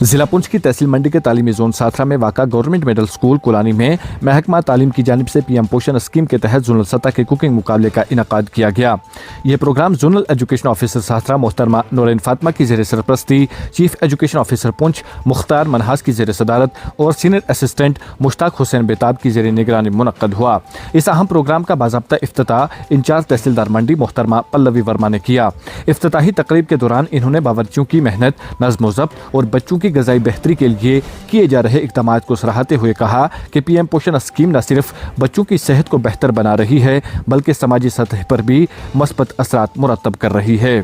ضلع پونچھ کی تحصیل منڈی کے تعلیمی زون ساتھرا میں واقع گورنمنٹ مڈل اسکول کولانی میں محکمہ تعلیم کی جانب سے پی ایم پوشن اسکیم کے تحت زونل سطح کے کوکنگ مقابلے کا انعقاد کیا گیا۔ یہ پروگرام زونل ایجوکیشن آفیسر ساتھرا محترمہ نورین فاطمہ کی زیر سرپرستی، چیف ایجوکیشن آفیسر پونچھ مختار منہاس کی زیر صدارت اور سینئر اسسٹنٹ مشتاق حسین بیتاب کی زیر نگرانی منعقد ہوا۔ اس اہم پروگرام کا باضابطہ افتتاح انچارج تحصیلدار منڈی محترمہ پلوی ورما نے کیا۔ افتتاحی تقریب کے دوران انہوں نے باورچیوں کی محنت، نظم و ضبط اور بچوں کی غذائی بہتری کے لیے کیے جا رہے اقدامات کو سراہتے ہوئے کہا کہ پی ایم پوشن اسکیم نہ صرف بچوں کی صحت کو بہتر بنا رہی ہے بلکہ سماجی سطح پر بھی مثبت اثرات مرتب کر رہی ہے۔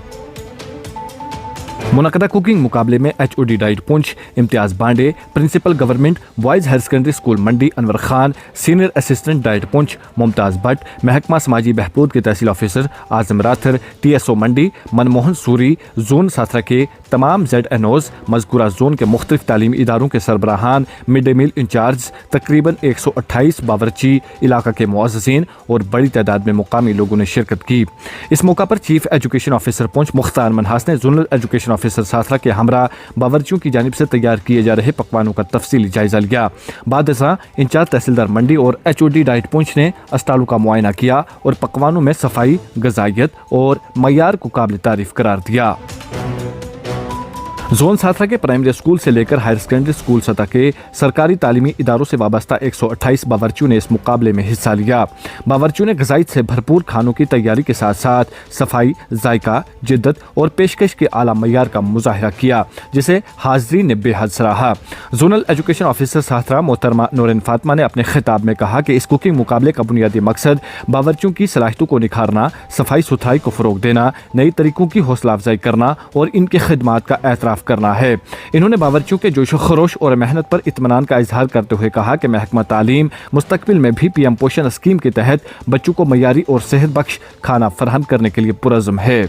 منعقدہ کوکنگ مقابلے میں H O D DIET Poonch Imtiaz Bandey, principal government boys higher secondary school Mandi Anwar Khan, senior assistant DIET Poonch Mumtaz Butt, محکمہ سماجی بہبود کے tehsil officer Azam Rather, T S O Mandi Manmohan Suri, zone Sathra کے تمام زیڈ این اوز، مذکورہ زون کے مختلف تعلیمی اداروں کے سربراہان، مڈ ڈے میل انچارج، تقریباً 128 باورچی، علاقہ کے معززین اور بڑی تعداد میں مقامی لوگوں نے شرکت کی۔ اس موقع پر چیف ایجوکیشن آفیسر پونچھ مختار منہاس نے زونل ایجوکیشن آفیسر ساتھرا کے ہمراہ باورچیوں کی جانب سے تیار کیے جا رہے پکوانوں کا تفصیلی جائزہ لیا۔ بعد ازاں انچارج تحصیلدار منڈی اور ایچ او ڈی ڈائٹ پونچھ نے اسٹالوں کا معائنہ کیا اور پکوانوں میں صفائی، غذائیت اور معیار کو قابل تعریف قرار دیا۔ زون ساتھرا کے پرائمری اسکول سے لے کر ہائر سیکنڈری اسکول سطح کے سرکاری تعلیمی اداروں سے وابستہ 128 باورچیوں نے اس مقابلے میں حصہ لیا۔ باورچیوں نے غذائیت سے بھرپور کھانوں کی تیاری کے ساتھ ساتھ صفائی، ذائقہ، جدت اور پیشکش کے اعلیٰ معیار کا مظاہرہ کیا، جسے حاضرین نے بے حد سراہا۔ زونل ایجوکیشن آفیسر ساتھرا محترمہ نورین فاطمہ نے اپنے خطاب میں کہا کہ اس کوکنگ مقابلے کا بنیادی مقصد باورچیوں کی صلاحیتوں کو نکھارنا، صفائی ستھرائی کو فروغ دینا، نئی طریقوں کی حوصلہ افزائی کرنا اور ان کی خدمات کا اعتراف کرنا ہے۔ انہوں نے باورچیوں کے جوش و خروش اور محنت پر اطمینان کا اظہار کرتے ہوئے کہا کہ محکمہ تعلیم مستقبل میں بھی پی ایم پوشن اسکیم کے تحت بچوں کو معیاری اور صحت بخش کھانا فراہم کرنے کے لیے پرعزم ہے۔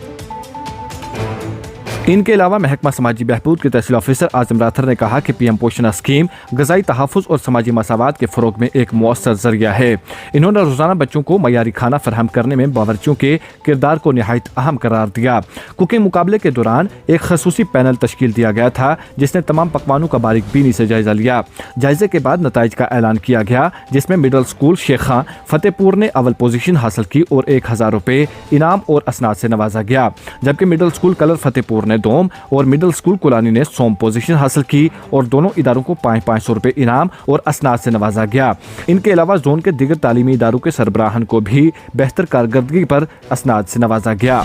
ان کے علاوہ محکمہ سماجی بہبود کے تحصیل آفیسر اعظم راتھر نے کہا کہ پی ایم پوشن اسکیم غذائی تحفظ اور سماجی مساوات کے فروغ میں ایک مؤثر ذریعہ ہے۔ انہوں نے روزانہ بچوں کو معیاری کھانا فراہم کرنے میں باورچیوں کے کردار کو نہایت اہم قرار دیا۔ کوکنگ مقابلے کے دوران ایک خصوصی پینل تشکیل دیا گیا تھا جس نے تمام پکوانوں کا باریک بینی سے جائزہ لیا۔ جائزے کے بعد نتائج کا اعلان کیا گیا جس میں مڈل اسکول شیخ خان فتح پور نے اول پوزیشن حاصل کی اور 1000 روپے انعام اور اسناد سے نوازا گیا، جبکہ مڈل اسکول کلر فتح پور نے دوم اور مڈل اسکول کولانی نے سوم پوزیشن حاصل کی اور دونوں اداروں کو 500 روپے انعام اور اسناد سے نوازا گیا۔ ان کے علاوہ زون کے دیگر تعلیمی اداروں کے سربراہان کو بھی بہتر کارکردگی پر اسناد سے نوازا گیا۔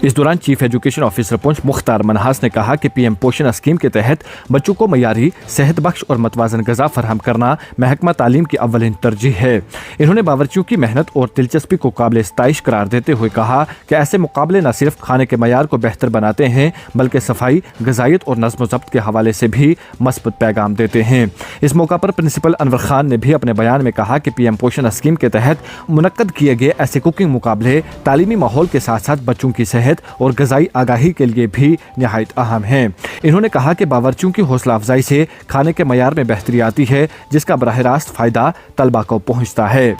اس دوران چیف ایجوکیشن آفیسر پونچھ مختار منہاس نے کہا کہ پی ایم پوشن اسکیم کے تحت بچوں کو معیاری، صحت بخش اور متوازن غذا فراہم کرنا محکمہ تعلیم کی اولین ترجیح ہے۔ انہوں نے باورچیوں کی محنت اور دلچسپی کو قابل ستائش قرار دیتے ہوئے کہا کہ ایسے مقابلے نہ صرف کھانے کے معیار کو بہتر بناتے ہیں بلکہ صفائی، غذائیت اور نظم و ضبط کے حوالے سے بھی مثبت پیغام دیتے ہیں۔ اس موقع پر پرنسپل انور خان نے بھی اپنے بیان میں کہا کہ پی ایم پوشن اسکیم کے تحت منعقد کیے گئے ایسے کوکنگ مقابلے تعلیمی ماحول کے ساتھ ساتھ بچوں کی صحت اور غذائی آگاہی کے لیے بھی نہایت اہم ہیں۔ انہوں نے کہا کہ باورچیوں کی حوصلہ افزائی سے کھانے کے معیار میں بہتری آتی ہے جس کا براہ راست فائدہ طلبہ کو پہنچتا ہے۔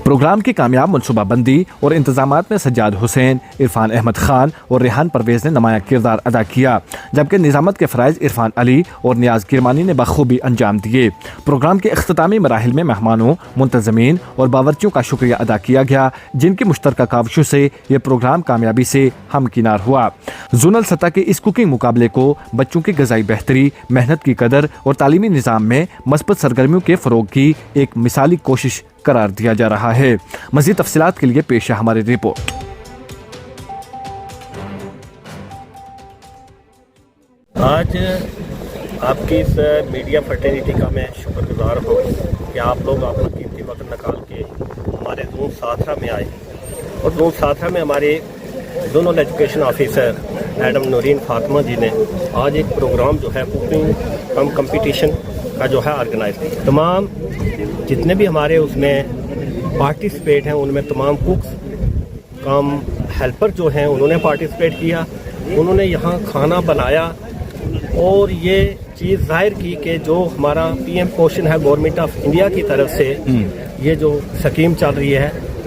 پروگرام کی کامیاب منصوبہ بندی اور انتظامات میں سجاد حسین، عرفان احمد خان اور ریحان پرویز نے نمایاں کردار ادا کیا، جبکہ نظامت کے فرائض عرفان علی اور نیاز کرمانی نے بخوبی انجام دیے۔ پروگرام کے اختتامی مراحل میں مہمانوں، منتظمین اور باورچیوں کا شکریہ ادا کیا گیا جن کی مشترکہ کاوشوں سے یہ پروگرام کامیابی سے ہمکنار ہوا۔ زونل سطح کے اس کوکنگ مقابلے کو بچوں کی غذائی بہتری، محنت کی قدر اور تعلیمی نظام میں مثبت سرگرمیوں کے فروغ کی ایک مثالی کوشش قرار دیا جا رہا ہے۔ مزید تفصیلات کے لیے پیش ہے ہماری رپورٹ۔ آج آپ کی اس میڈیا فرٹرنیٹی کا میں شکر گزار ہوں کہ آپ لوگ اپنا قیمتی وقت نکال کے ہمارے زون ساتھرا میں آئے اور زون ساتھرا میں ہمارے zonal education officer madam Nourin Fatima ji نے آج ایک پروگرام جو ہے کوکنگ کمپٹیشن کا جو ہے آرگنائز کیا۔ تمام جتنے بھی ہمارے اس میں پارٹیسپیٹ ہیں ان میں تمام کوکس کام ہیلپر جو ہیں انہوں نے پارٹیسپیٹ کیا، انہوں نے یہاں کھانا بنایا اور یہ چیز ظاہر کی کہ جو ہمارا پی ایم پوشن ہے گورنمنٹ آف انڈیا کی طرف سے یہ جو اسکیم چل رہی ہے